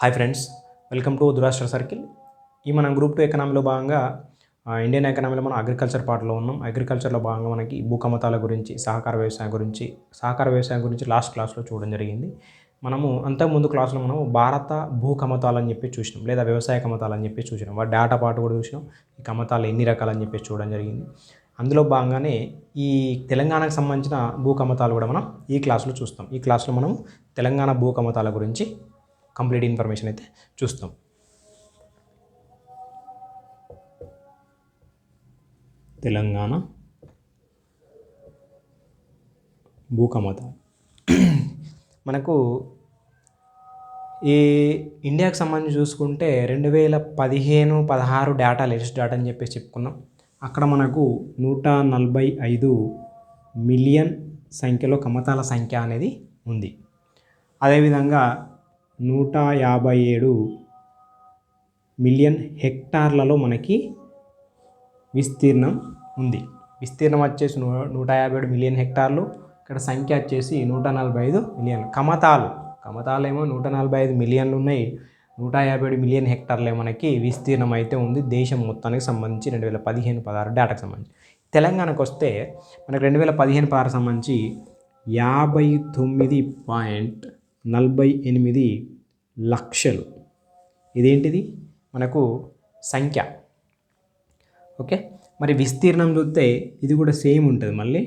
Hi friends, welcome to Dhruvarashtra circle. ఈ మనం group 2 ఎకనామీలో భాగంగా ఇండియన్ ఎకనామీలో మనం అగ్రికల్చర్ పార్ట్లో ఉన్నాం. అగ్రికల్చర్లో భాగంగా మనకి భూకమతాల గురించి, సహకార వ్యవసాయం గురించి లాస్ట్ క్లాస్లో చూడడం జరిగింది. మనము అంతకుముందు క్లాస్లో మనం భారత భూ కమతాలని చెప్పి చూసినాం, లేదా వ్యవసాయ కమతాలని చెప్పి చూసినాం. వాటి డేటా పార్ట్ కూడా చూసినాం. ఈ కమతాలు ఎన్ని రకాలని చెప్పి చూడడం జరిగింది. అందులో భాగంగానే ఈ తెలంగాణకు సంబంధించిన భూ కమతాలు కూడా మనం ఈ క్లాస్లో చూస్తాం. ఈ క్లాస్లో మనం తెలంగాణ భూ కమతాల గురించి కంప్లీట్ ఇన్ఫర్మేషన్ అయితే చూస్తాం. తెలంగాణ భూకమతాలు మనకు ఈ ఇండియాకి సంబంధించి చూసుకుంటే 2015-16 డేటా, లేటెస్ట్ డేటా అని చెప్పేసి చెప్పుకున్నాం. అక్కడ మనకు 145 మిలియన్ సంఖ్యలో కమతాల సంఖ్య అనేది ఉంది. అదేవిధంగా 157 మిలియన్ హెక్టార్లలో మనకి విస్తీర్ణం ఉంది. విస్తీర్ణం వచ్చేసి 157 మిలియన్ హెక్టార్లు. ఇక్కడ సంఖ్య వచ్చేసి 145 మిలియన్. కమతాలు ఏమో 145 మిలియన్లు ఉన్నాయి. 157 మిలియన్ హెక్టార్లే మనకి విస్తీర్ణం అయితే ఉంది దేశం మొత్తానికి సంబంధించి 2015-16 డేటాకు సంబంధించి. తెలంగాణకు వస్తే మనకి 2015-16 సంబంధించి 59.48 లక్షలు. ఇదేంటిది మనకు సంఖ్య. ఓకే, మరి విస్తీర్ణం చూస్తే ఇది కూడా సేమ్ ఉంటుంది. మళ్ళీ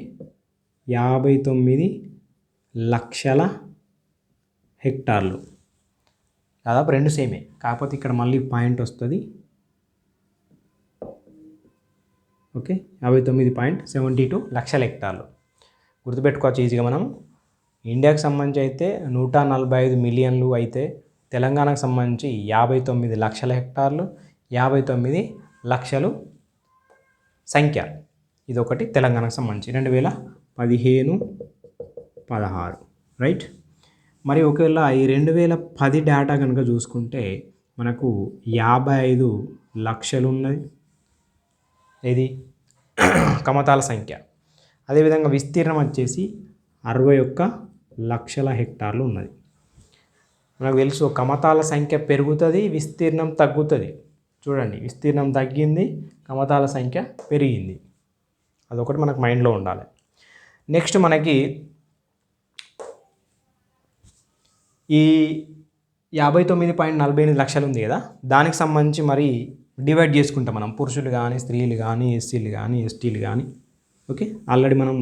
59 లక్షల హెక్టార్లు, దాదాపు రెండు సేమే. కాకపోతే ఇక్కడ మళ్ళీ పాయింట్ వస్తుంది. ఓకే, 59.72 లక్షల హెక్టార్లు గుర్తుపెట్టుకోవచ్చు ఈజీగా. మనం ఇండియాకి సంబంధించి అయితే 145 మిలియన్లు అయితే తెలంగాణకు సంబంధించి 59 లక్షల హెక్టార్లు, 59 లక్షలు సంఖ్య. ఇదొకటి తెలంగాణకు సంబంధించి 2015-16 రైట్. మరి ఒకవేళ ఈ 2010 డేటా కనుక చూసుకుంటే మనకు 55 లక్షలు ఉన్నది. ఇది కమతాల సంఖ్య. అదేవిధంగా విస్తీర్ణం వచ్చేసి 61 లక్షల హెక్టార్లు ఉన్నది. మనకు తెలుసు కమతాల సంఖ్య పెరుగుతుంది, విస్తీర్ణం తగ్గుతుంది. చూడండి, విస్తీర్ణం తగ్గింది, కమతాల సంఖ్య పెరిగింది. అదొకటి మనకు మైండ్లో ఉండాలి. నెక్స్ట్ మనకి ఈ 59.48 లక్షలు ఉంది కదా, దానికి సంబంధించి మరి డివైడ్ చేసుకుంటాం మనం. పురుషులు కానీ, స్త్రీలు కానీ, ఎస్సీలు కానీ, ఎస్టీలు కానీ. ఓకే, ఆల్రెడీ మనం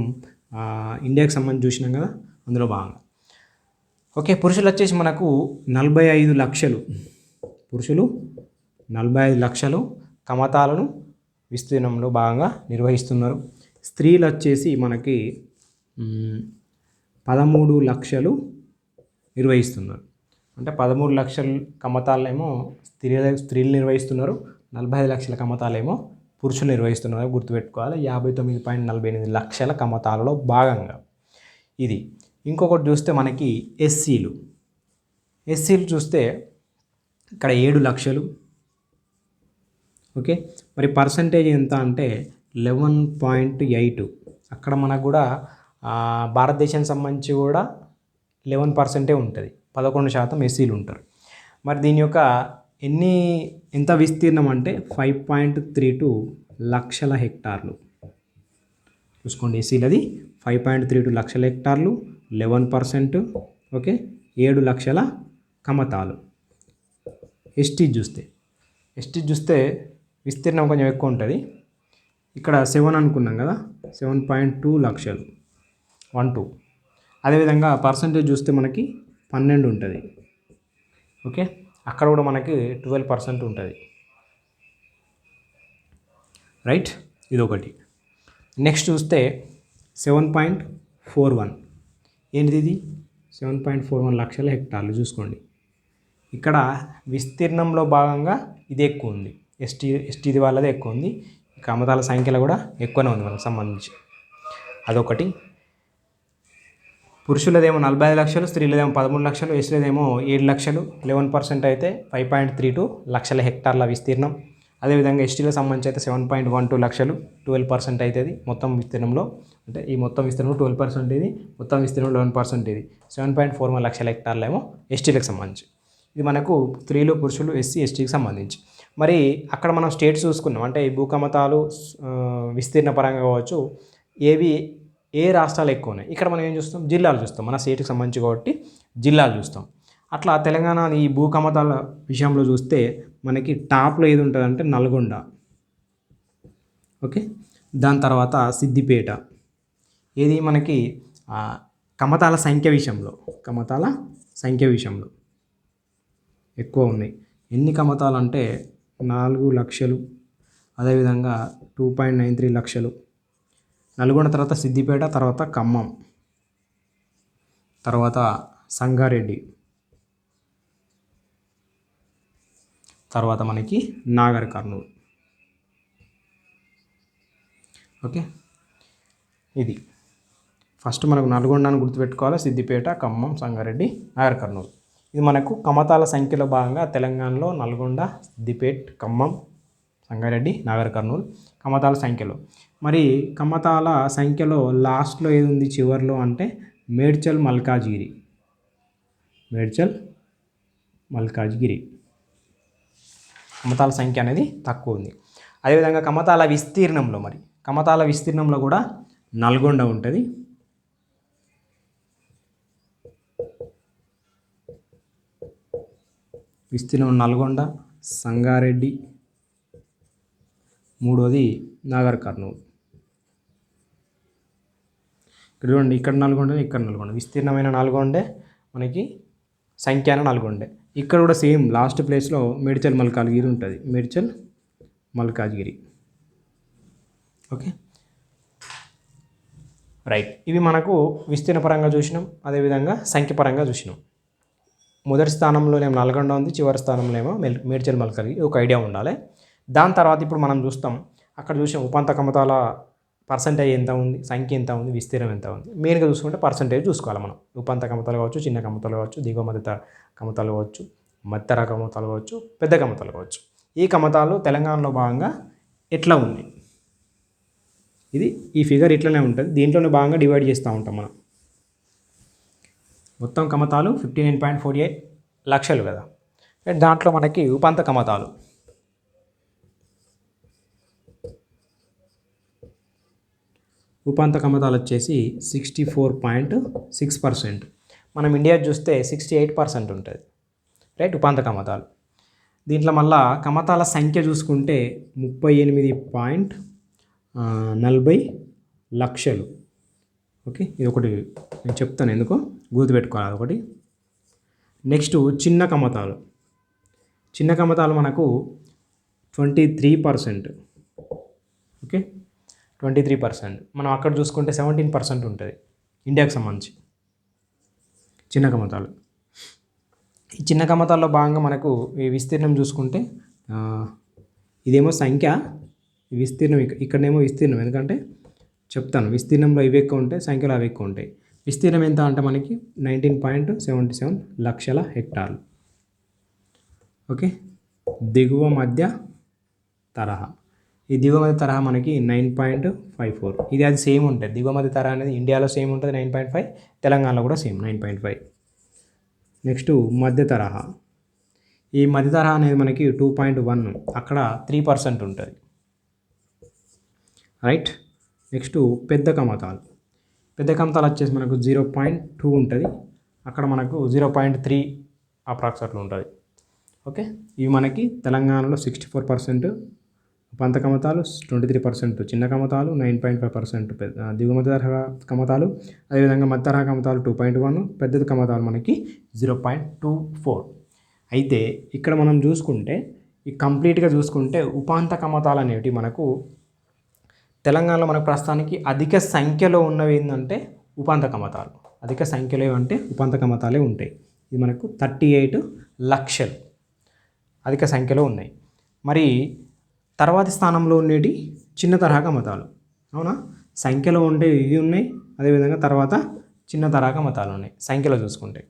ఇండియాకి సంబంధించి చూసినాం కదా, అందులో భాగంగా. ఓకే, పురుషులు వచ్చేసి మనకు 45 లక్షలు. పురుషులు 45 లక్షలు కమతాలను విస్తీర్ణంలో భాగంగా నిర్వహిస్తున్నారు. స్త్రీలు వచ్చేసి మనకి 13 లక్షలు నిర్వహిస్తున్నారు. అంటే 13 లక్షల కమతాలేమో స్త్రీలు నిర్వహిస్తున్నారు, 45 లక్షల కమతాలేమో పురుషులు నిర్వహిస్తున్నారు. గుర్తుపెట్టుకోవాలి, 59.48 లక్షల కమతాలలో భాగంగా ఇది. ఇంకొకటి చూస్తే మనకి ఎస్సీలు చూస్తే ఇక్కడ 7 లక్షలు. ఓకే, మరి పర్సంటేజ్ ఎంత అంటే 11.8. అక్కడ మనకు కూడా భారతదేశానికి సంబంధించి కూడా 11% ఉంటుంది. 11% ఎస్సీలు ఉంటారు. మరి దీని యొక్క ఎంత విస్తీర్ణం అంటే 5.32 లక్షల హెక్టార్లు. చూసుకోండి, ఎస్సీలది 5.32 లక్షల హెక్టార్లు, 11%. ఓకే, 7 లక్షల కమతాలు. ఎస్టీ చూస్తే విస్తీర్ణం కొంచెం ఎక్కువ ఉంటుంది. ఇక్కడ 7 అనుకున్నాం కదా, 7.2 లక్షలు, 12. అదేవిధంగా పర్సంటేజ్ చూస్తే మనకి 12 ఉంటుంది. ఓకే, అక్కడ కూడా మనకి 12% ఉంటుంది. రైట్, ఇదొకటి. నెక్స్ట్ చూస్తే 7.41. ఏంటిది ఇది? 7.41 లక్షల హెక్టార్లు. చూసుకోండి, ఇక్కడ విస్తీర్ణంలో భాగంగా ఇది ఎక్కువ ఉంది. ఎస్టీది వాళ్ళదే ఎక్కువ ఉంది. కమతాల సంఖ్యలో కూడా ఎక్కువనే ఉంది మనకు సంబంధించి. అదొకటి. పురుషులదేమో 45 లక్షలు, స్త్రీలదేమో 13 లక్షలు, ఎస్టీలదేమో 7 లక్షలు, 11% అయితే 5.32 లక్షల హెక్టార్ల విస్తీర్ణం. అదేవిధంగా ఎస్టీలకు సంబంధించి అయితే 7.12 లక్షలు, 12% అవుతుంది మొత్తం విస్తీర్ణంలో. అంటే ఈ మొత్తం విస్తీర్ణంలో 12% ఇది, మొత్తం విస్తీర్ణంలో 11% ఇది. 7.41 లక్షల హెక్టార్లు ఏమో ఎస్టీలకు సంబంధించి. ఇది మనకు స్త్రీలు పురుషులు ఎస్సీ ఎస్టీకి సంబంధించి. మరి అక్కడ మనం స్టేట్స్ చూసుకున్నాం, అంటే ఈ భూకమతాలు విస్తీర్ణ పరంగా కావచ్చు, ఏ రాష్ట్రాలు ఎక్కువ ఉన్నాయి. ఇక్కడ మనం ఏం చూస్తాం, జిల్లాలు చూస్తాం. మన స్టేట్కి సంబంధించి కాబట్టి జిల్లాలు చూస్తాం. అట్లా తెలంగాణ ఈ భూకమతాల విషయంలో చూస్తే మనకి టాప్లో ఏది ఉంటుందంటే నల్గొండ. ఓకే, దాని తర్వాత సిద్దిపేట. ఏది మనకి కమతాల సంఖ్య విషయంలో ఎక్కువ ఉన్నాయి. ఎన్ని కమతాలు అంటే 4 లక్షలు, అదేవిధంగా 2.93 లక్షలు. నల్గొండ తర్వాత సిద్దిపేట, తర్వాత ఖమ్మం, తర్వాత సంగారెడ్డి, తర్వాత మనకి నాగర్ కర్నూలు. ఓకే, ఇది ఫస్ట్ మనకు నల్గొండను గుర్తుపెట్టుకోవాలి, సిద్దిపేట, ఖమ్మం, సంగారెడ్డి, నాగర్ కర్నూలు. ఇది మనకు కమతాల సంఖ్యలో భాగంగా తెలంగాణలో నల్గొండ, సిద్దిపేట, ఖమ్మం, సంగారెడ్డి, నాగర్ కర్నూలు కమతాల సంఖ్యలో. మరి కమతాల సంఖ్యలో లాస్ట్లో ఏది ఉంది చివరిలో అంటే మేడ్చల్ మల్కాజ్గిరి కమతాల సంఖ్య అనేది తక్కువ ఉంది. అదేవిధంగా కమతాల విస్తీర్ణంలో కూడా నల్గొండ ఉంటుంది. విస్తీర్ణం నల్గొండ, సంగారెడ్డి, మూడోది నాగర్ కర్నూలు. ఇక్కడ చూడండి, ఇక్కడ నల్గొండ, విస్తీర్ణమైన నల్గొండే, మనకి సంఖ్యాన నల్గొండే. ఇక్కడ కూడా సేమ్ లాస్ట్ ప్లేస్లో మేడ్చల్ మల్కాజ్గిరి. Okay, right. ఇవి మనకు విస్తీర్ణ పరంగా చూసినాం, అదేవిధంగా సంఖ్యపరంగా చూసినాం. మొదటి స్థానంలోనేమో నల్గొండ ఉంది, చివరి స్థానంలో ఏమో మేడ్చల్ మల్కాజ్గిరి. ఒక ఐడియా ఉండాలి. దాని తర్వాత ఇప్పుడు మనం చూస్తాం, అక్కడ చూసిన ఉపాంత కమతాల పర్సంటేజ్ ఎంత ఉంది, సంఖ్య ఎంత ఉంది, విస్తీర్ణం ఎంత ఉంది. మెయిన్గా చూసుకుంటే పర్సంటేజ్ చూసుకోవాలి మనం. ఉపాంత కమతాలు కావచ్చు, చిన్న కమతాలు కావచ్చు, దిగువ మధ్య కమతాలు కావచ్చు, మధ్యతర కమతాలు కావచ్చు, పెద్ద కమతాలు కావచ్చు. ఈ కమతాలు తెలంగాణలో భాగంగా ఎట్లా ఉన్నాయి, ఈ ఫిగర్ ఇట్లనే ఉంటుంది. దీంట్లోనే భాగంగా డివైడ్ చేస్తూ ఉంటాం మనం. మొత్తం కమతాలు 59.48 లక్షలు కదా. దాంట్లో మనకి ఉపాంత కమతాలు వచ్చేసి 64.6%. మనం ఇండియా చూస్తే 68% ఉంటుంది, రైట్, ఉపాంత కమతాలు. దీంట్లో మళ్ళా కమతాల సంఖ్య చూసుకుంటే 38.40 లక్షలు. ఓకే, ఇది ఒకటి నేను చెప్తాను ఎందుకో గుర్తుపెట్టుకోవాలి, అదొకటి. నెక్స్ట్ చిన్న కమతాలు మనకు 23%. ఓకే, 23%. మనం అక్కడ చూసుకుంటే 17% ఉంటుంది ఇండియాకి సంబంధించి చిన్న కమతాలు. ఈ చిన్న కమతాల్లో భాగంగా మనకు ఈ విస్తీర్ణం చూసుకుంటే ఇదేమో సంఖ్య, విస్తీర్ణం ఇక్కడనేమో విస్తీర్ణం. ఎందుకంటే చెప్తాను, విస్తీర్ణంలో ఇవి ఎక్కువ ఉంటాయి, సంఖ్యలో అవి ఎక్కువ ఉంటాయి. విస్తీర్ణం ఎంత అంటే మనకి 19.77 లక్షల హెక్టార్లు. ఓకే, దిగువ మధ్య తరహా, ఈ దిగువ మధ్య తరహా మనకి 9.54. ఇది అది సేమ్ ఉంటుంది. దిగువ మధ్య తరహా అనేది ఇండియాలో సేమ్ ఉంటుంది 9.5, తెలంగాణలో కూడా సేమ్ 9.5. నెక్స్ట్ మధ్య తరహా, ఈ మధ్య తరహా అనేది మనకి 2.1, అక్కడ 3% ఉంటుంది, రైట్. నెక్స్ట్ పెద్ద కమతాలు వచ్చేసి మనకు 0.2 ఉంటుంది, అక్కడ మనకు 0.3 అప్రాక్సిమేట్లీ ఉంటుంది. ఓకే, ఇవి మనకి తెలంగాణలో 64% ఉపాంత కమతాలు, 23% చిన్న కమతాలు, 9.5% దిగువ మధ్య తరహా కమతాలు, అదేవిధంగా మధ్య తరహా కమతాలు 2.1, పెద్ద కమతాలు మనకి 0.24. అయితే ఇక్కడ మనం చూసుకుంటే ఈ కంప్లీట్గా చూసుకుంటే ఉపాంత కమతాలు అనేవి మనకు తెలంగాణలో మనకు ప్రస్తుతానికి అధిక సంఖ్యలో ఉన్నవి ఏంటంటే ఉపాంత కమతాలు. అధిక సంఖ్యలో ఏమంటే ఉపాంత కమతాలే ఉంటాయి. ఇది మనకు 38 లక్షలు అధిక సంఖ్యలో ఉన్నాయి. మరి తర్వాతి స్థానంలో ఉండేటి చిన్న తరహా కమతాలు, అవునా. సంఖ్యలో ఉండే ఇవి ఉన్నాయి, అదేవిధంగా తర్వాత చిన్న తరహా కమతాలు ఉన్నాయి సంఖ్యలో చూసుకుంటే.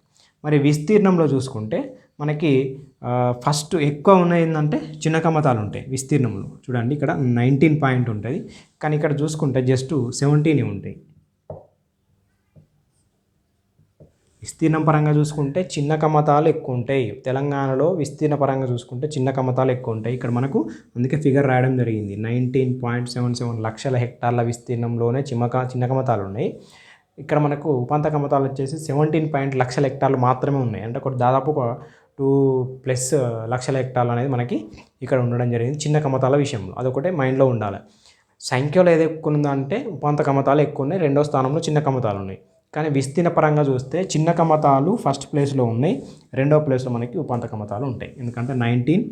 మరి విస్తీర్ణంలో చూసుకుంటే మనకి ఫస్ట్ ఎక్కువ ఉన్నాయి ఏంటంటే చిన్న కమతాలు ఉంటాయి విస్తీర్ణంలో. చూడండి, ఇక్కడ 19 పాయింట్ ఉంటుంది, కానీ ఇక్కడ చూసుకుంటే జస్ట్ 17 ఉంటాయి. విస్తీర్ణం పరంగా చూసుకుంటే చిన్న కమతాలు ఎక్కువ ఉంటాయి. తెలంగాణలో విస్తీర్ణ పరంగా చూసుకుంటే చిన్న కమతాలు ఎక్కువ ఉంటాయి. ఇక్కడ మనకు అందుకే ఫిగర్ రాయడం జరిగింది. 19.77 లక్షల హెక్టార్ల విస్తీర్ణంలోనే చిన్న కమతాలు ఉన్నాయి. ఇక్కడ మనకు ఉపాంత కమతాలు వచ్చేసి 17 లక్షల హెక్టార్లు మాత్రమే ఉన్నాయి. అంటే ఒక దాదాపు ఒక 2+ లక్షల హెక్టార్లు అనేది మనకి ఇక్కడ ఉండడం జరిగింది చిన్న కమతాల విషయంలో. అదొకటే మైండ్లో ఉండాలి. సంఖ్యలో ఏది ఎక్కువ ఉందంటే ఉపాంత కమతాలు ఎక్కువ ఉన్నాయి, రెండో స్థానంలో చిన్న కమతాలు ఉన్నాయి. కానీ విస్తీర్ణ పరంగా చూస్తే చిన్న కమతాలు ఫస్ట్ ప్లేస్లో ఉన్నాయి, రెండో ప్లేస్లో మనకి ఉపాంత కమతాలు ఉంటాయి. ఎందుకంటే 19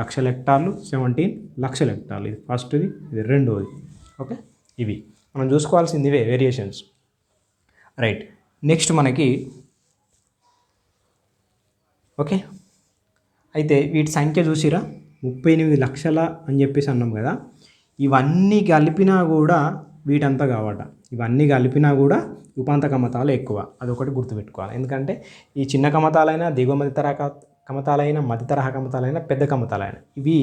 లక్షల హెక్టార్లు, 17 లక్షల హెక్టార్లు. ఇది ఫస్ట్ది, ఇది రెండోది. ఓకే, ఇవి మనం చూసుకోవాల్సింది ఇవే వేరియేషన్స్. రైట్, నెక్స్ట్ మనకి ఓకే అయితే వీటి సంఖ్య చూసిరా 38 లక్షల అని చెప్పేసి అన్నాం కదా. ఇవన్నీ కలిపినా కూడా వీటంతా కావట. ఇవన్నీ కలిపినా కూడా ఉపాంత కమతాలు ఎక్కువ. అదొకటి గుర్తుపెట్టుకోవాలి. ఎందుకంటే ఈ చిన్న కమతాలైనా, దిగువ మధ్య తరహా కమతాలైనా, మధ్య తరహా కమతాలైనా, పెద్ద కమతాలైనా ఇవి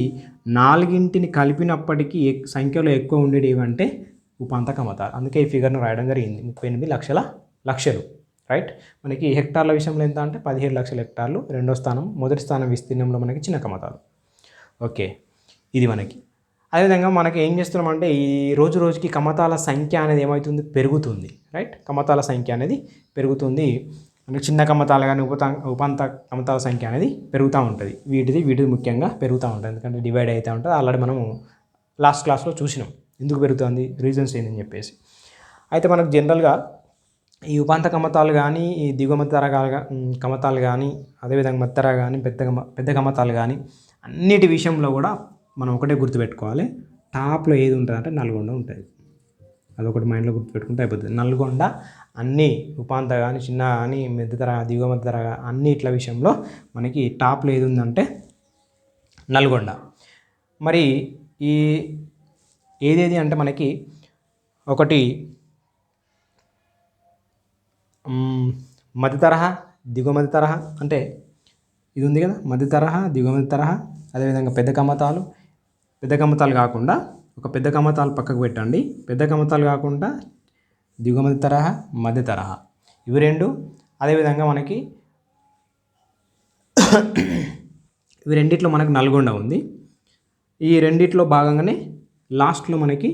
నాలుగింటిని కలిపినప్పటికీ సంఖ్యలో ఎక్కువ ఉండేవి ఏవంటే ఉపాంత కమతాలు. అందుకే ఈ ఫిగర్ను రాయడం జరిగింది. 38 లక్షలు. రైట్, మనకి హెక్టార్ల విషయంలో ఎంత అంటే 17 లక్షల హెక్టార్లు రెండో స్థానం. మొదటి స్థానం విస్తీర్ణంలో మనకి చిన్న కమతాలు. ఓకే, ఇది మనకి. అదేవిధంగా మనకి ఏం చేస్తున్నామంటే ఈ రోజు రోజుకి కమతాల సంఖ్య అనేది ఏమవుతుంది, పెరుగుతుంది. రైట్, కమతాల సంఖ్య అనేది పెరుగుతుంది. అంటే చిన్న కమతాలు కానీ ఉపాంత కమతాల సంఖ్య అనేది పెరుగుతూ ఉంటుంది. వీటిది ముఖ్యంగా పెరుగుతూ ఉంటుంది. ఎందుకంటే డివైడ్ అవుతూ ఉంటుంది. ఆల్రెడీ మనము లాస్ట్ క్లాస్లో చూసినాం ఎందుకు పెరుగుతుంది, రీజన్స్ ఏంటని చెప్పేసి. అయితే మనకు జనరల్గా ఈ ఉపాంత కమతాలు కానీ, ఈ దిగువ మధ్య తరహా కమతాలు కానీ, అదేవిధంగా మధ్య తరహా కానీ, పెద్ద కమతాలు కానీ అన్నిటి విషయంలో కూడా మనం ఒకటే గుర్తుపెట్టుకోవాలి. టాప్లో ఏది ఉంటుంది అంటే నల్గొండ ఉంటుంది. అదొకటి మైండ్లో గుర్తుపెట్టుకుంటే అయిపోతుంది. నల్గొండ అన్ని ఉపాంత కానీ, చిన్న కానీ, మధ్య తరహా, దిగువ మధ్య తరహా అన్నిట్ల విషయంలో మనకి టాప్లో ఏది ఉందంటే నల్గొండ. మరి ఈ ఏదేది అంటే మనకి ఒకటి మధ్య తరహా, దిగువ మధ్య తరహా, అంటే ఇది ఉంది కదా మధ్య తరహా, దిగువ మధ్య తరహా. అదేవిధంగా పెద్ద కమతాలు కాకుండా ఒక పెద్ద కమతాలు పక్కకు పెట్టండి. పెద్ద కమతాలు కాకుండా దిగువ మధ్య తరహా, మధ్య తరహా, ఇవి రెండు. అదేవిధంగా మనకి ఇవి రెండిట్లో మనకు నల్గొండ ఉంది. ఈ రెండిట్లో భాగంగానే లాస్ట్లో మనకి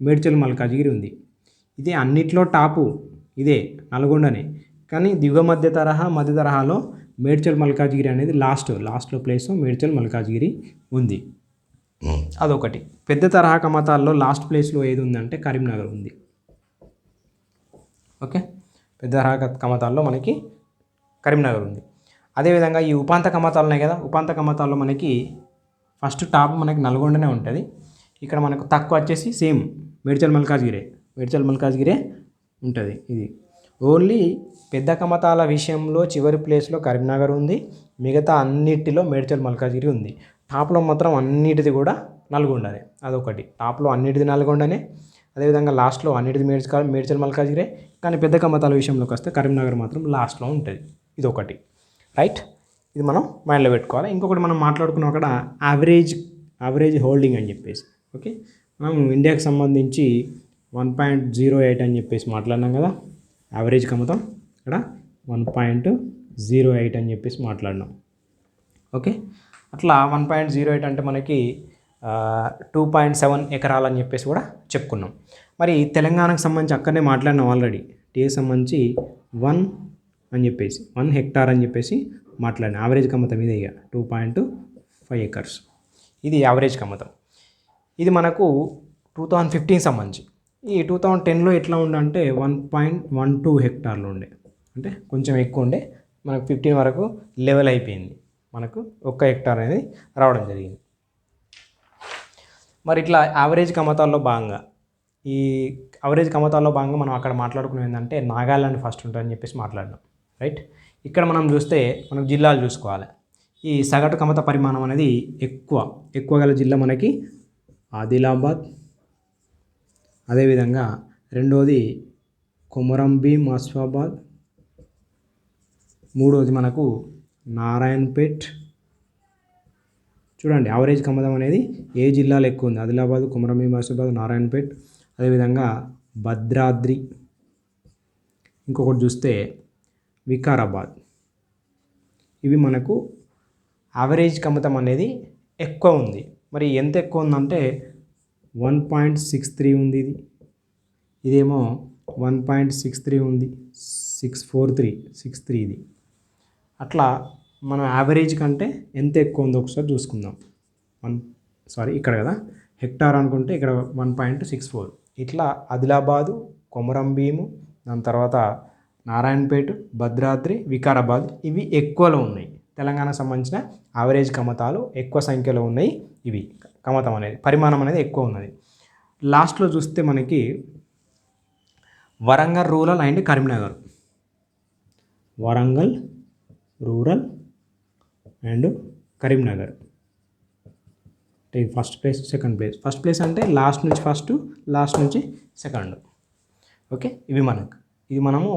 మేడ్చల్ మల్కాజ్గిరి ఉంది. ఇది అన్నిట్లో టాపు ఇదే నల్గొండనే. కానీ దిగువ మధ్య తరహాలో మేడ్చల్ మల్కాజ్గిరి అనేది లాస్ట్లో ప్లేస్ మేడ్చల్ మల్కాజ్గిరి ఉంది. అదొకటి. పెద్ద తరహా కమతాల్లో లాస్ట్ ప్లేస్లో ఏది ఉందంటే కరీంనగర్ ఉంది. ఓకే, పెద్ద తరహా కమతాల్లో మనకి కరీంనగర్ ఉంది. అదేవిధంగా ఈ ఉపాంత కమతాలు ఉన్నాయి కదా, ఉపాంత కమతాల్లో మనకి ఫస్ట్ టాప్ మనకి నల్గొండనే ఉంటుంది. ఇక్కడ మనకు తక్కువ వచ్చేసి సేమ్ మేడ్చల్ మల్కాజ్గిరే ఉంటుంది. ఇది ఓన్లీ పెద్ద కమతాల విషయంలో చివరి ప్లేస్లో కరీంనగర్ ఉంది. మిగతా అన్నిటిలో మేడ్చల్ మల్కాజ్గిరి ఉంది. టాప్లో మాత్రం అన్నిటిది కూడా నల్గొండనే. అదొకటి, టాప్లో అన్నిటిది నల్గొండనే. అదేవిధంగా లాస్ట్లో అన్నిటిది మేడ్చల్ మల్కాజ్గిరే. కానీ పెద్ద కమతాల విషయంలోకి వస్తే కరీంనగర్ మాత్రం లాస్ట్లో ఉంటుంది. ఇదొకటి. రైట్, ఇది మనం మైండ్లో పెట్టుకోవాలి. ఇంకొకటి మనం మాట్లాడుకున్నాం అక్కడ యావరేజ్ హోల్డింగ్ అని చెప్పేసి. ఓకే, మనం ఇండియాకి సంబంధించి 1.08 అని చెప్పేసి మాట్లాడినాం కదా. యావరేజ్ కమతం ఇక్కడ 1.08 అని చెప్పేసి మాట్లాడినాం. ఓకే, అట్లా 1.08 అంటే మనకి 2.7 ఎకరాలు అని చెప్పేసి కూడా చెప్పుకున్నాం. మరి తెలంగాణకు సంబంధించి అక్కడనే మాట్లాడినాం ఆల్రెడీ. టీకి సంబంధించి 1 హెక్టార్ అని చెప్పేసి మాట్లాడినాం. యావరేజ్ కమతం ఇదే ఇక 2.5 ఎకర్స్. ఇది యావరేజ్ కమతం. ఇది మనకు 2015 సంబంధించి. ఈ 2010లో ఎట్లా ఉండే 1.12 హెక్టార్లు ఉండే, అంటే కొంచెం ఎక్కువ ఉండే. మనకు 15 వరకు లెవెల్ అయిపోయింది. మనకు 1 హెక్టార్ అనేది రావడం జరిగింది. మరి ఇట్లా యావరేజ్ కమతాల్లో భాగంగా మనం అక్కడ మాట్లాడుకునేది ఏంటంటే నాగాల్యాండ్ ఫస్ట్ ఉంటుందని చెప్పేసి మాట్లాడినాం. రైట్, ఇక్కడ మనం చూస్తే మనకు జిల్లాలు చూసుకోవాలి. ఈ సగటు కమత పరిమాణం అనేది ఎక్కువ గల జిల్లా మనకి ఆదిలాబాద్. అదేవిధంగా రెండోది కొమరంభీం ఆసిఫాబాద్. మూడోది మనకు నారాయణపేట్. చూడండి యావరేజ్ కమతం అనేది ఏ జిల్లాలో ఎక్కువ ఉంది. ఆదిలాబాద్, కొమరంభీం ఆసిఫాబాద్, నారాయణపేట్. అదేవిధంగా భద్రాద్రి. ఇంకొకటి చూస్తే వికారాబాద్. ఇవి మనకు యావరేజ్ కమతం అనేది ఎక్కువ ఉంది. మరి ఎంత ఎక్కువ ఉందంటే 1.63 ఉంది. ఇదేమో 1.63 ఉంది, 643 ఇది. అట్లా మనం యావరేజ్ కంటే ఎంత ఎక్కువ ఉందో ఒకసారి చూసుకుందాం. ఇక్కడ కదా హెక్టార్ అనుకుంటే ఇక్కడ 1.64. ఇట్లా ఆదిలాబాదు, కొమరం భీము, దాని తర్వాత నారాయణపేట, భద్రాద్రి, వికారాబాద్ ఇవి ఎక్కువలో ఉన్నాయి. తెలంగాణకు సంబంధించిన యావరేజ్ కమతాలు ఎక్కువ సంఖ్యలో ఉన్నాయి. ఇవి కమతం అనేది పరిమాణం అనేది ఎక్కువ ఉన్నది. లాస్ట్లో చూస్తే మనకి Warangal rural and Karimnagar, Warangal rural and Karimnagar first place, second place. First place అంటే లాస్ట్ నుంచి ఫస్ట్, లాస్ట్ నుంచి సెకండ్. ఓకే, ఇది మనము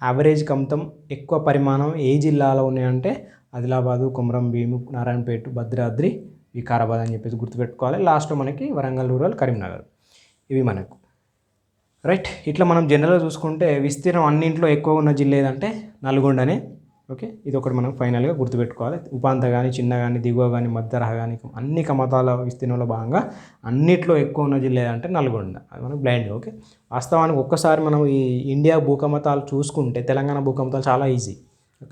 యావరేజ్ కమతం ఎక్కువ పరిమాణం ఏ జిల్లాలో ఉన్నాయంటే ఆదిలాబాదు, కొమరం భీము, నారాయణపేట, భద్రాద్రి, వికారాబాద్ అని చెప్పేసి గుర్తుపెట్టుకోవాలి. లాస్ట్లో మనకి వరంగల్ రూరల్, కరీంనగర్ ఇవి మనకు రైట్. ఇట్లా మనం జనరల్గా చూసుకుంటే విస్తీర్ణం అన్నింట్లో ఎక్కువ ఉన్న జిల్లా ఏదంటే నల్గొండనే. ఓకే, ఇది ఒకటి మనం ఫైనల్గా గుర్తుపెట్టుకోవాలి. ఉపాంత కానీ, చిన్న కానీ, దిగువ కానీ, మధ్యరహ కానీ అన్ని కమతాల విస్తీర్ణంలో భాగంగా అన్నిట్లో ఎక్కువ ఉన్న జిల్లా ఏదంటే నల్గొండ. అది మనకు బ్లైండ్. ఓకే, వాస్తవానికి ఒక్కసారి మనం ఈ ఇండియా భూకమతాలు చూసుకుంటే తెలంగాణ భూకమతాలు చాలా ఈజీ.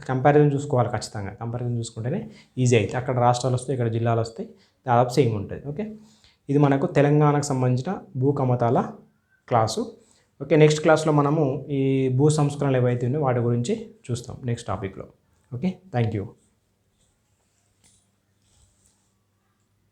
కంపారిజన్ చూసుకోవాలి ఖచ్చితంగా. కంపారిజన్ చూసుకుంటేనే ఈజీ అవుతుంది. అక్కడ రాష్ట్రాలు వస్తాయి, ఇక్కడ జిల్లాలు వస్తాయి, దాదాపు సేమ్ ఉంటుంది. ఓకే, ఇది మనకు తెలంగాణకు సంబంధించిన భూకమతాల క్లాసు. ఓకే, నెక్స్ట్ క్లాస్లో మనము ఈ భూ సంస్కరణలు ఏవైతే ఉన్నాయో వాటి గురించి చూస్తాం నెక్స్ట్ టాపిక్లో. Okay, thank you.